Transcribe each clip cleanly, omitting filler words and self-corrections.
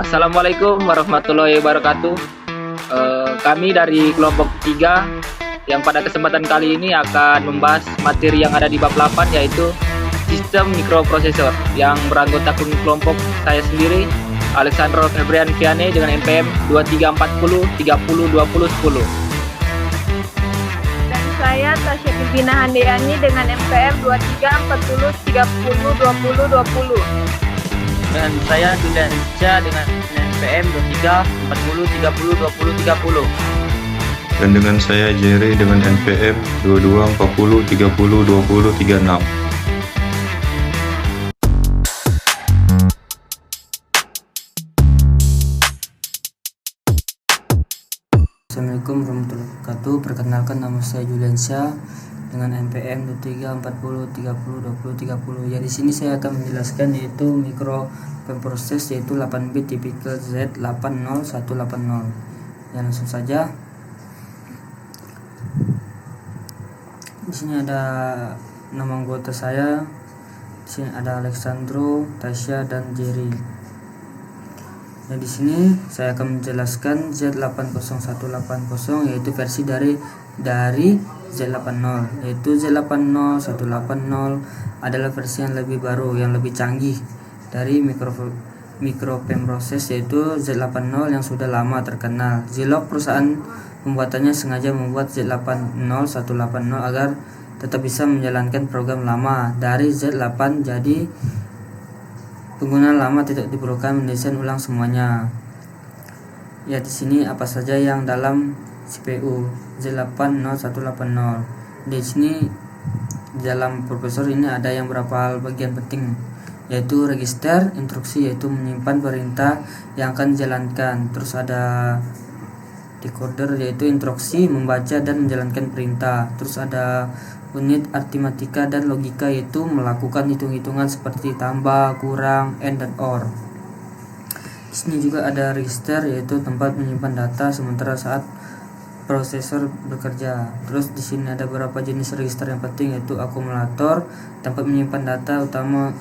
Assalamualaikum warahmatullahi wabarakatuh. Kami dari kelompok 3 yang pada kesempatan kali ini akan membahas materi yang ada di bab 8, yaitu sistem mikroprosesor, yang beranggotakan kelompok saya sendiri, Alexandro Febrian Viane dengan NPM 2340 30 20 10. Dan saya Tasya Pipina Handayani dengan MPM 2340 30 20 20. Dan saya Duliansyah dengan NPM 23 40 30 20 30. Dan dengan saya Jerry dengan NPM 22 40 30 20 36. Assalamualaikum warahmatullahi wabarakatuh. Perkenalkan, nama saya Juliansyah dengan NPM 23 40 30 20 30. Ya, di sini saya akan menjelaskan yaitu mikroproses, yaitu 8 bit tipikal Z80180. Ya, langsung saja. Di sini ada nama anggota saya. Di sini ada Alexandro, Tasya, dan Jerry. Nah, di sini saya akan menjelaskan Z80180, yaitu versi dari Z80, yaitu Z80180 adalah versi yang lebih baru, yang lebih canggih dari mikroproses, yaitu Z80 yang sudah lama terkenal. Zilog, perusahaan pembuatannya, sengaja membuat Z80180 agar tetap bisa menjalankan program lama dari Z8, jadi pengguna lama tidak diperlukan mendesain ulang semuanya. Ya, di sini apa saja yang dalam CPU Z80180. Di sini dalam prosesor ini ada yang beberapa bagian penting, yaitu register, instruksi, yaitu menyimpan perintah yang akan dijalankan. Terus ada decoder, yaitu instruksi membaca dan menjalankan perintah. Terus ada unit aritmatika dan logika, yaitu melakukan hitung-hitungan seperti tambah, kurang, and, dan or. Di sini juga ada register, yaitu tempat menyimpan data sementara saat prosesor bekerja. Terus di sini ada beberapa jenis register yang penting, yaitu akumulator, tempat menyimpan data utama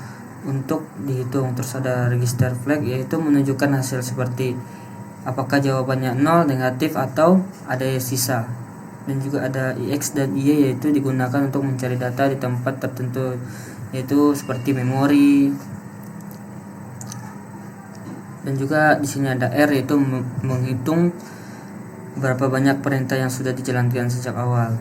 untuk dihitung. Terus ada register flag, yaitu menunjukkan hasil seperti apakah jawabannya 0, negatif, atau ada sisa. Dan juga ada IX dan Y, yaitu digunakan untuk mencari data di tempat tertentu, yaitu seperti memori. Dan juga di sini ada R, yaitu menghitung berapa banyak perintah yang sudah dijalankan sejak awal.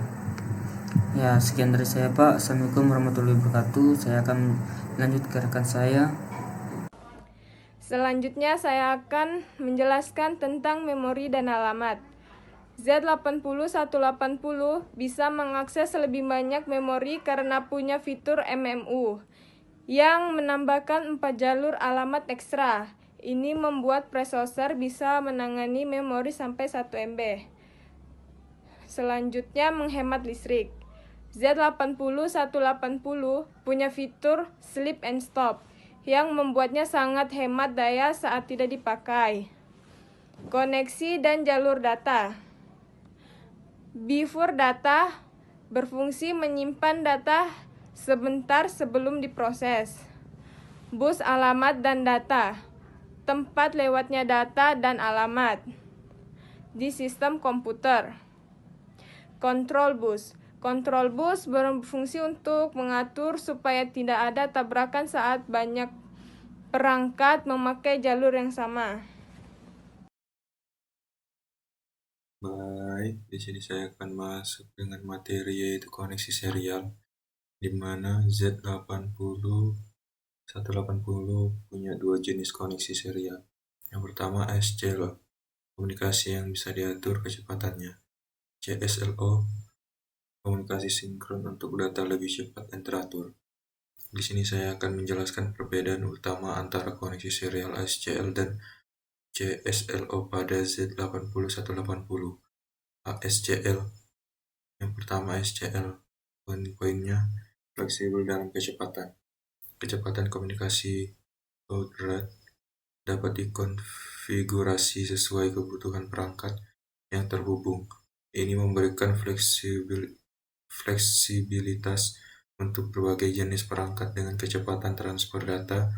Ya, sekian dari saya, Pak. Assalamualaikum warahmatullahi wabarakatuh. Saya akan lanjut ke rekan saya. Selanjutnya saya akan menjelaskan tentang memori dan alamat. Z80180 bisa mengakses lebih banyak memori karena punya fitur MMU yang menambahkan 4 jalur alamat ekstra. Ini membuat prosesor bisa menangani memori sampai 1 MB. Selanjutnya, menghemat listrik. Z80180 punya fitur sleep and stop yang membuatnya sangat hemat daya saat tidak dipakai. Koneksi dan jalur data. Before data berfungsi menyimpan data sebentar sebelum diproses. Bus alamat dan data, tempat lewatnya data dan alamat di sistem komputer. Control bus. Control bus berfungsi untuk mengatur supaya tidak ada tabrakan saat banyak perangkat memakai jalur yang sama. Baik, di sini saya akan masuk dengan materi, yaitu koneksi serial, di mana Z80 punya dua jenis koneksi serial. Yang pertama SCLO, komunikasi yang bisa diatur kecepatannya. CSLO, komunikasi sinkron untuk data lebih cepat dan teratur. Di sini saya akan menjelaskan perbedaan utama antara koneksi serial SCL dan CSLO pada Z80180. SCL. Yang pertama SCL, poin-poinnya fleksibel dalam kecepatan. Kecepatan komunikasi baud rate dapat dikonfigurasi sesuai kebutuhan perangkat yang terhubung. Ini memberikan fleksibilitas untuk berbagai jenis perangkat dengan kecepatan transfer data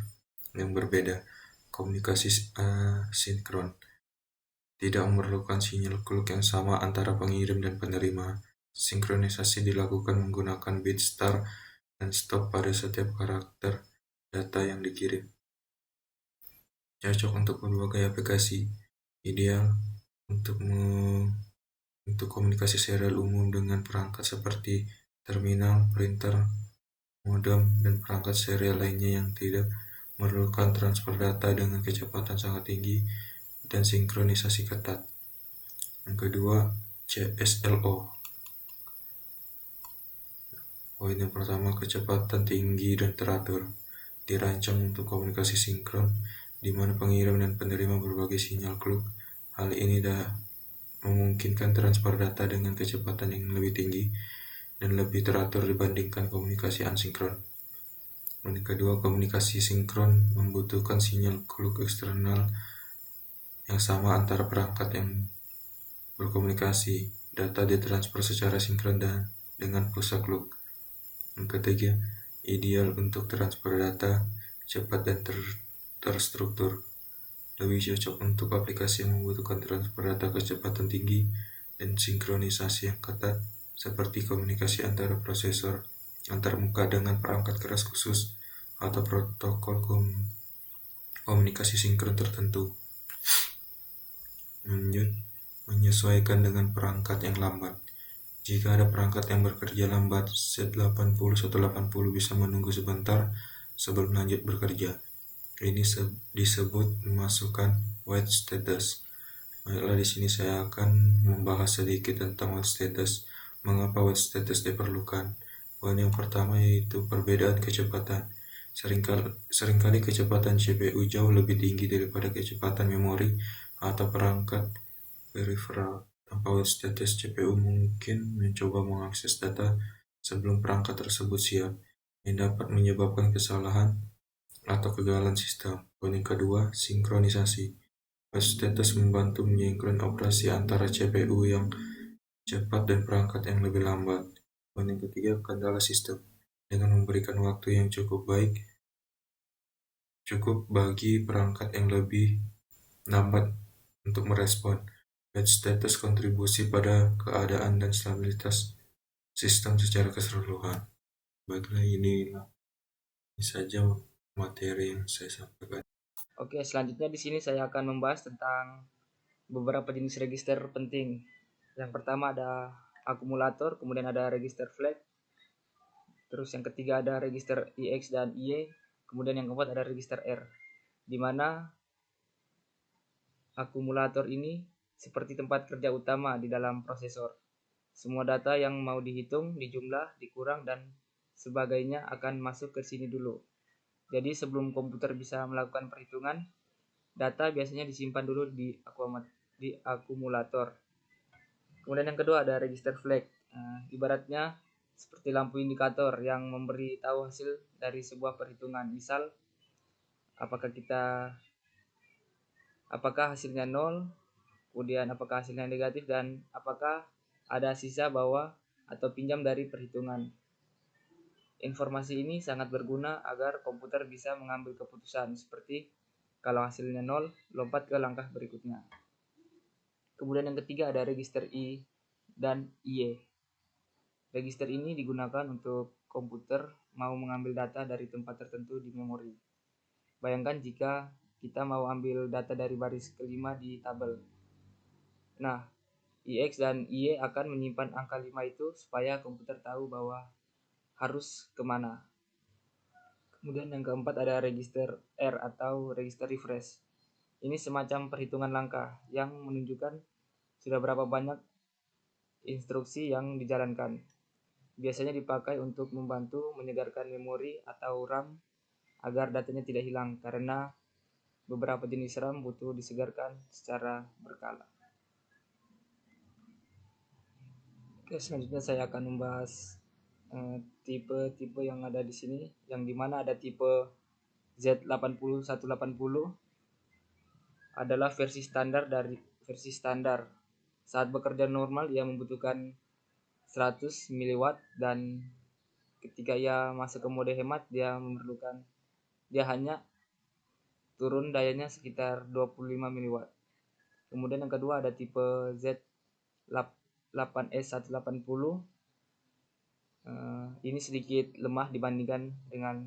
yang berbeda. komunikasi asinkron. Tidak memerlukan sinyal clock yang sama antara pengirim dan penerima. Sinkronisasi dilakukan menggunakan bit start dan stop pada setiap karakter data yang dikirim. Cocok untuk berbagai aplikasi. Ideal untuk komunikasi serial umum dengan perangkat seperti terminal, printer, modem, dan perangkat serial lainnya yang tidak memerlukan transfer data dengan kecepatan sangat tinggi dan sinkronisasi ketat. Yang kedua, CSLO. Poin yang pertama, kecepatan tinggi dan teratur. Dirancang untuk komunikasi sinkron, di mana pengirim dan penerima berbagai sinyal clock. Hal ini memungkinkan transfer data dengan kecepatan yang lebih tinggi dan lebih teratur dibandingkan komunikasi asinkron. Yang kedua, komunikasi sinkron membutuhkan sinyal clock eksternal yang sama antara perangkat yang berkomunikasi. Data ditransfer secara sinkron dengan pusat clock. Yang ketiga, ideal untuk transfer data cepat dan terstruktur. Lebih cocok untuk aplikasi yang membutuhkan transfer data kecepatan tinggi dan sinkronisasi yang ketat, seperti komunikasi antara prosesor antarmuka dengan perangkat keras khusus atau protokol komunikasi sinkron tertentu. Menyesuaikan dengan perangkat yang lambat. Jika ada perangkat yang bekerja lambat, Z80-180 bisa menunggu sebentar sebelum lanjut bekerja. Ini disebut memasukkan wait status. Baiklah, di sini saya akan membahas sedikit tentang wait status. Mengapa wait status diperlukan? Poin yang pertama yaitu perbedaan kecepatan. Seringkali kecepatan CPU jauh lebih tinggi daripada kecepatan memori atau perangkat peripheral. Tanpa wait status, CPU mungkin mencoba mengakses data sebelum perangkat tersebut siap, yang dapat menyebabkan kesalahan atau kegagalan sistem. Poin yang kedua, sinkronisasi. Wait status membantu menyinkron operasi antara CPU yang cepat dan perangkat yang lebih lambat. Poin yang ketiga, kendala sistem. Dengan memberikan waktu yang cukup bagi perangkat yang lebih lambat untuk merespon. Wait status kontribusi pada keadaan dan stabilitas sistem secara keseluruhan. Baiklah, ini saja materi yang saya sampaikan. Oke, selanjutnya di sini saya akan membahas tentang beberapa jenis register penting. Yang pertama ada akumulator, kemudian ada register flag. Terus yang ketiga ada register IX dan Y, kemudian yang keempat ada register R. Di mana akumulator ini seperti tempat kerja utama di dalam prosesor. Semua data yang mau dihitung, dijumlah, dikurang, dan sebagainya akan masuk ke sini dulu. Jadi sebelum komputer bisa melakukan perhitungan, data biasanya disimpan dulu di akumulator. Kemudian yang kedua ada register flag. Ibaratnya seperti lampu indikator yang memberi tahu hasil dari sebuah perhitungan. Misal, apakah hasilnya 0, kemudian apakah hasilnya negatif, dan apakah ada sisa bawah atau pinjam dari perhitungan. Informasi ini sangat berguna agar komputer bisa mengambil keputusan, seperti kalau hasilnya 0, lompat ke langkah berikutnya. Kemudian yang ketiga ada register I dan IE. Register ini digunakan untuk komputer mau mengambil data dari tempat tertentu di memori. Bayangkan jika kita mau ambil data dari baris kelima di tabel. Nah, IX dan IE akan menyimpan angka 5 itu supaya komputer tahu bahwa harus kemana. Kemudian yang keempat ada register R atau register refresh. Ini semacam perhitungan langkah yang menunjukkan sudah berapa banyak instruksi yang dijalankan. Biasanya dipakai untuk membantu menyegarkan memori atau RAM agar datanya tidak hilang, karena beberapa jenis RAM butuh disegarkan secara berkala. Oke, selanjutnya saya akan membahas tipe-tipe yang ada di sini, yang dimana ada tipe Z80-180 adalah versi standar. Saat bekerja normal ia membutuhkan 100 mW, dan ketika ia masuk ke mode hemat dia hanya turun dayanya sekitar 25 mW. Kemudian yang kedua ada tipe Z8S180. Ini sedikit lemah dibandingkan dengan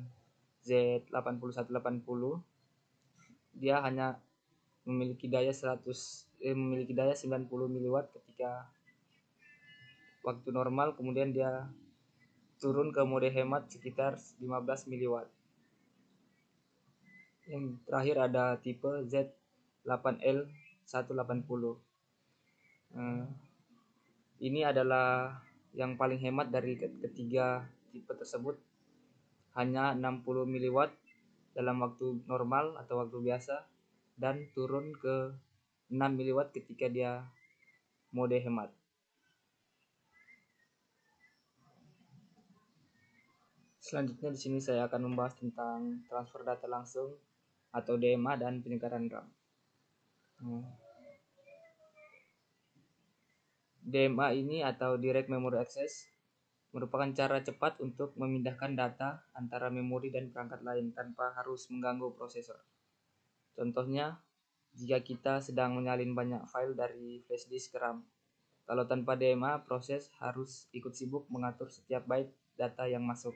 Z8180. Dia hanya memiliki daya 90 mW ketika waktu normal, kemudian dia turun ke mode hemat sekitar 15 mW. Yang terakhir ada tipe Z8L180. Ini adalah yang paling hemat dari ketiga tipe tersebut, hanya 60 mW dalam waktu normal atau waktu biasa, dan turun ke 6 mW ketika dia mode hemat. Selanjutnya di sini saya akan membahas tentang transfer data langsung atau DMA dan penyegaran RAM. DMA ini atau Direct Memory Access merupakan cara cepat untuk memindahkan data antara memori dan perangkat lain tanpa harus mengganggu prosesor. Contohnya, jika kita sedang menyalin banyak file dari flash disk ke RAM. Kalau tanpa DMA, proses harus ikut sibuk mengatur setiap byte data yang masuk.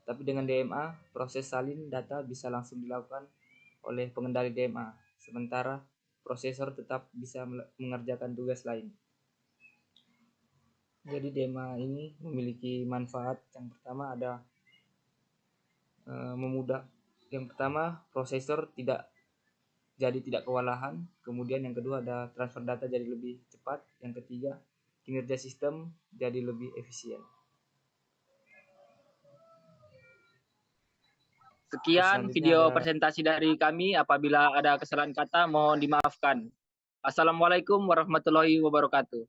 Tapi dengan DMA, proses salin data bisa langsung dilakukan oleh pengendali DMA, sementara prosesor tetap bisa mengerjakan tugas lain. Jadi DMA ini memiliki manfaat. Yang pertama ada Yang pertama, prosesor tidak kewalahan. Kemudian yang kedua ada transfer data jadi lebih cepat. Yang ketiga, kinerja sistem jadi lebih efisien. Sekian video presentasi dari kami. Apabila ada kesalahan kata, mohon dimaafkan. Assalamualaikum warahmatullahi wabarakatuh.